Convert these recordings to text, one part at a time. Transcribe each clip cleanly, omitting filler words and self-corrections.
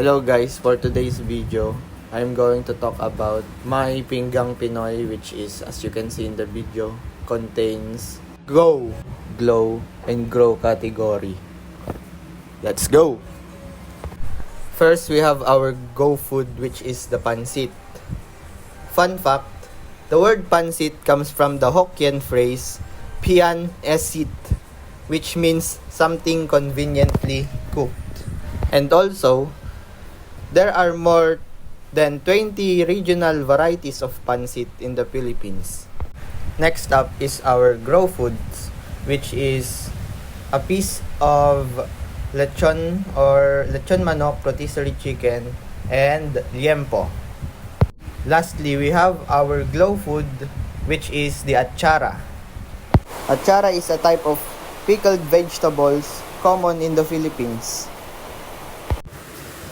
Hello guys, for today's video, I'm going to talk about my Pinggang Pinoy, which is, as you can see in the video, contains Go, Glow, and Grow category. Let's go! First, we have our Go food, which is the pansit. Fun fact, the word pansit comes from the Hokkien phrase, pian esit, which means something conveniently cooked. And also, there are more than 20 regional varieties of pansit in the Philippines. Next up is our Grow foods, which is a piece of lechon or lechon manok, rotisserie chicken, and liempo. Lastly, we have our Glow food, which is the achara. Achara is a type of pickled vegetables common in the Philippines.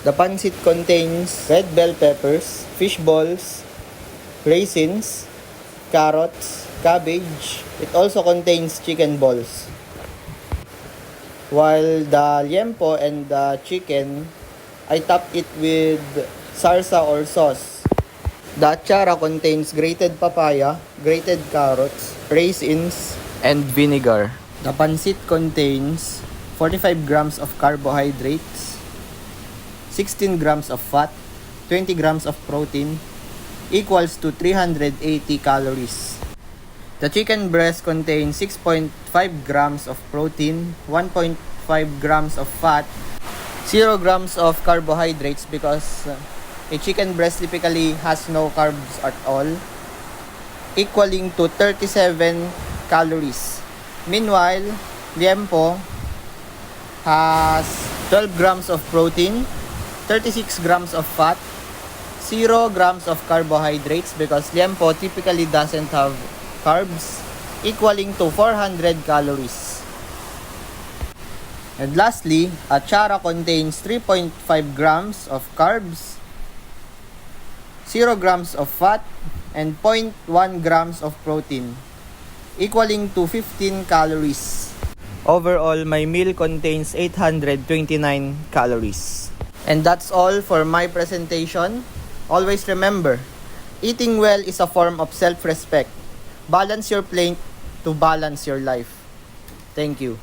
The pansit contains red bell peppers, fish balls, raisins, carrots, cabbage. It also contains chicken balls. While the liempo and the chicken, I top it with sarsa or sauce. The achara contains grated papaya, grated carrots, raisins, and vinegar. The pansit contains 45 grams of carbohydrates, 16 grams of fat, 20 grams of protein, equals to 380 calories. The chicken breast contains 6.5 grams of protein, 1.5 grams of fat, 0 grams of carbohydrates because a chicken breast typically has no carbs at all, equaling to 37 calories. Meanwhile, liempo has 12 grams of protein, 36 grams of fat, 0 grams of carbohydrates because liempo typically doesn't have carbs, equaling to 400 calories. And lastly, achara contains 3.5 grams of carbs, 0 grams of fat, and 0.1 grams of protein, equaling to 15 calories. Overall, my meal contains 829 calories. And that's all for my presentation. Always remember, eating well is a form of self-respect. Balance your plate to balance your life. Thank you.